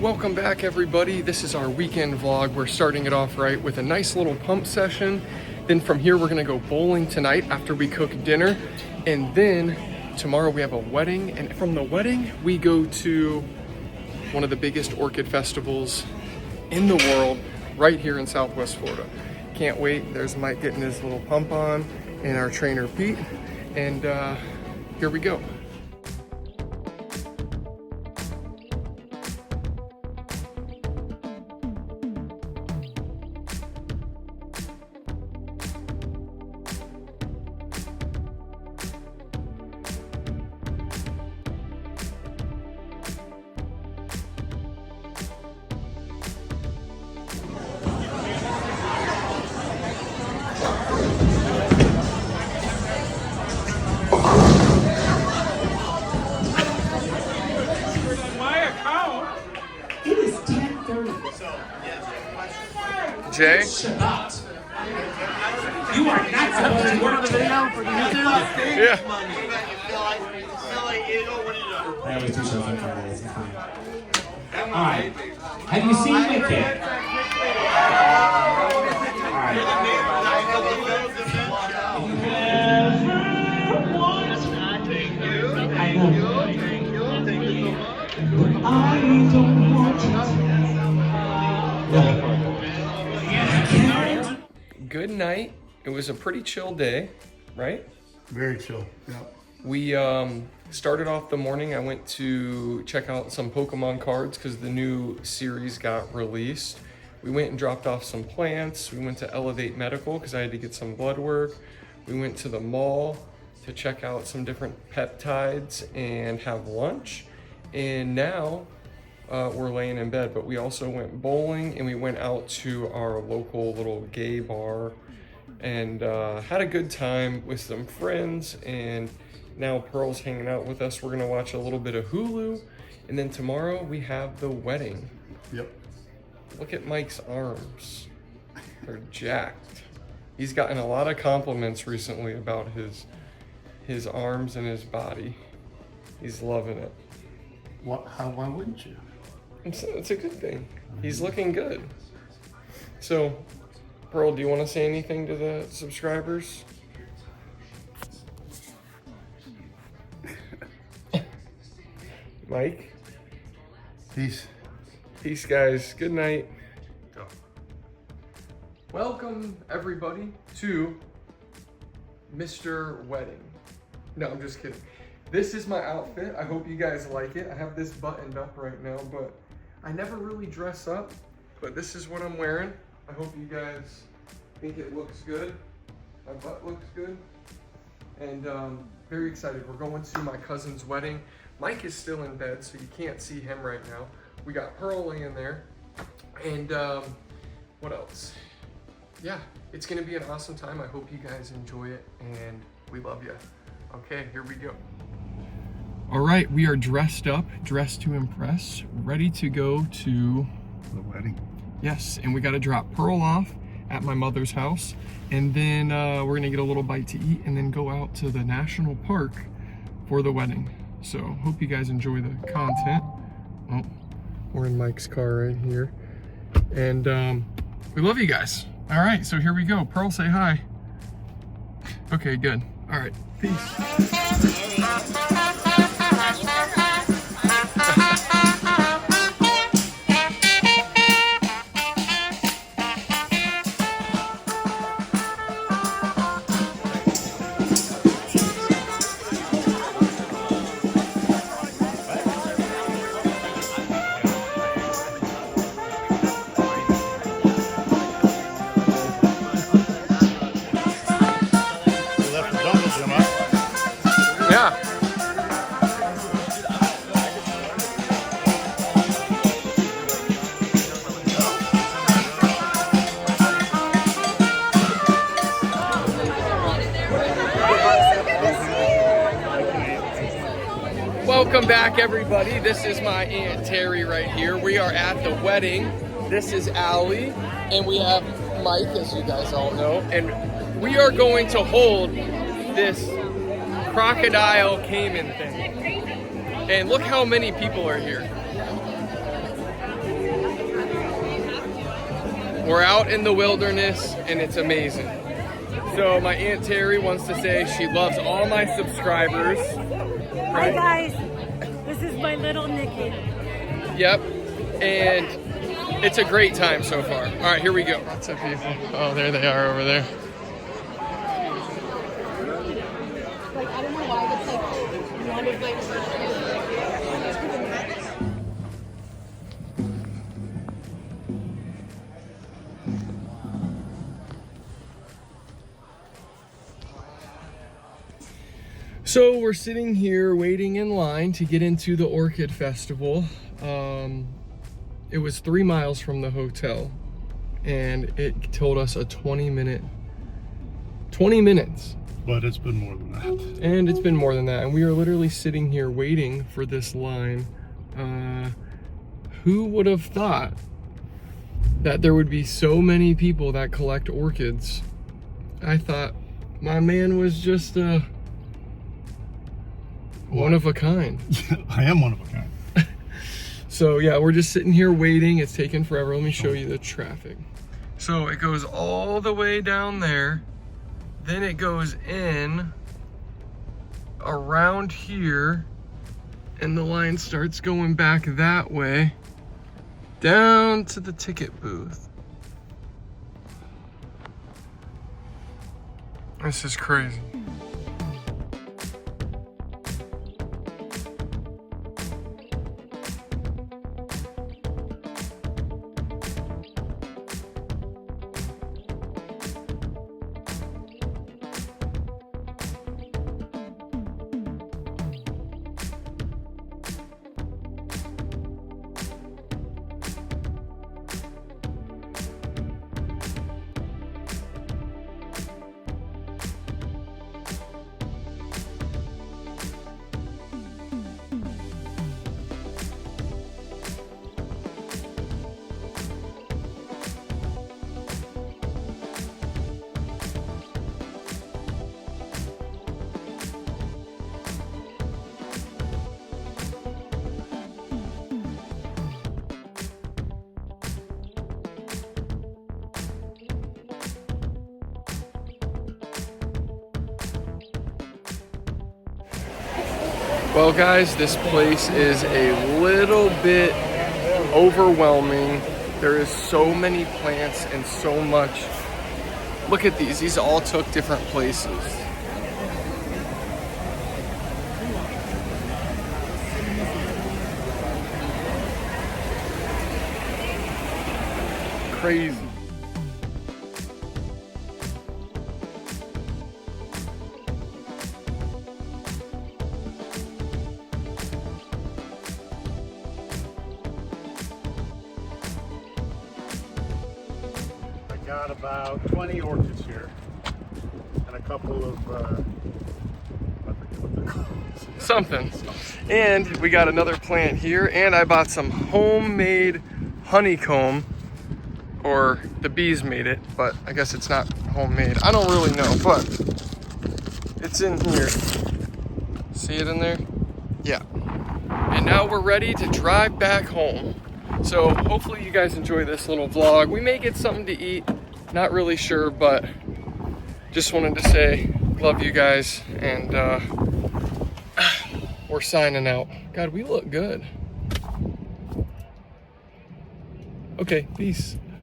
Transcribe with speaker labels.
Speaker 1: Welcome back, everybody. This is our weekend vlog. We're starting it off right with a nice little pump session. Then from here, we're gonna go bowling tonight after we cook dinner. And then tomorrow we have a wedding. And from the wedding, we go to one of the biggest orchid festivals in the world, right here in Southwest Florida. Can't wait. There's Mike getting his little pump on and our trainer, Pete. And here we go. Jay?
Speaker 2: Shabbat. You are not supposed to work today.
Speaker 1: Yeah.
Speaker 2: I always do shows on Fridays. It's fine. Alright. Have you seen Wicked? I don't want it.
Speaker 1: Good night. It was a pretty chill day, right?
Speaker 3: Very chill, yeah.
Speaker 1: We started off the morning. I went to check out some Pokemon cards because the new series got released. We went and dropped off some plants. We went to Elevate Medical because I had to get some blood work. We went to the mall to check out some different peptides and have lunch. And now we're laying in bed, but we also went bowling and we went out to our local little gay bar and had a good time with some friends. And now Pearl's hanging out with us. We're gonna watch a little bit of Hulu, and then tomorrow we have the wedding.
Speaker 3: Yep.
Speaker 1: Look at Mike's arms. They're jacked. He's gotten a lot of compliments recently about his arms and his body. He's loving it.
Speaker 3: Why wouldn't you?
Speaker 1: It's a good thing. He's looking good. So, Pearl, do you want to say anything to the subscribers? Mike?
Speaker 3: Peace.
Speaker 1: Peace, guys. Good night. Go. Welcome, everybody, to Mr. Wedding. No, I'm just kidding. This is my outfit. I hope you guys like it. I have this buttoned up right now, but I never really dress up, but this is what I'm wearing. I hope you guys think it looks good. My butt looks good. And very excited. We're going to my cousin's wedding. Mike is still in bed, so you can't see him right now. We got Pearl laying there. And what else? Yeah, it's gonna be an awesome time. I hope you guys enjoy it, and we love you. Okay, here we go. All right, we are dressed up, dressed to impress, ready to go to
Speaker 3: The wedding.
Speaker 1: Yes, and we got to drop Pearl off at my mother's house, and then we're gonna get a little bite to eat and then go out to the national park for the wedding. So hope you guys enjoy the content. Oh, we're in Mike's car right here, and we love you guys. All right, so here we go. Pearl, say hi. Okay, good. All right, peace. Yeah. Welcome back, everybody. This is my Aunt Terry right here. We are at the wedding. This is Allie, and we have Mike, as you guys all know, and we are going to hold this crocodile caiman thing. And look how many people are here. We're out in the wilderness and it's amazing. So my Aunt Terry wants to say she loves all my subscribers.
Speaker 4: Hi guys, this is my little Nikki.
Speaker 1: Yep, and it's a great time so far. All right, here we go. Lots of people. Oh, there they are over there.
Speaker 5: Like, I don't know why, but like, one of like,
Speaker 1: So we're sitting here waiting in line to get into the Orchid Festival. It was 3 miles from the hotel and it told us a 20 minutes.
Speaker 3: But it's been more than that.
Speaker 1: And it's been more than that. And we are literally sitting here waiting for this line. Who would have thought that there would be so many people that collect orchids? I thought my man was just one of a kind.
Speaker 3: I am one of a kind.
Speaker 1: So yeah, we're just sitting here waiting. It's taking forever. Let me show you the traffic. So it goes all the way down there. Then it goes in around here. And the line starts going back that way. Down to the ticket booth. This is crazy. Well guys, this place is a little bit overwhelming. There is so many plants and so much. Look at these. These all took different places. Crazy.
Speaker 3: I got about 20 orchids here. And a couple of, I forget what they're called.
Speaker 1: Something. And we got another plant here, and I bought some homemade honeycomb, or the bees made it, but I guess it's not homemade. I don't really know, but it's in here. See it in there? Yeah. And now we're ready to drive back home. So hopefully you guys enjoy this little vlog. We may get something to eat, not really sure, but just wanted to say love you guys, and we're signing out. God, we look good. Okay, peace.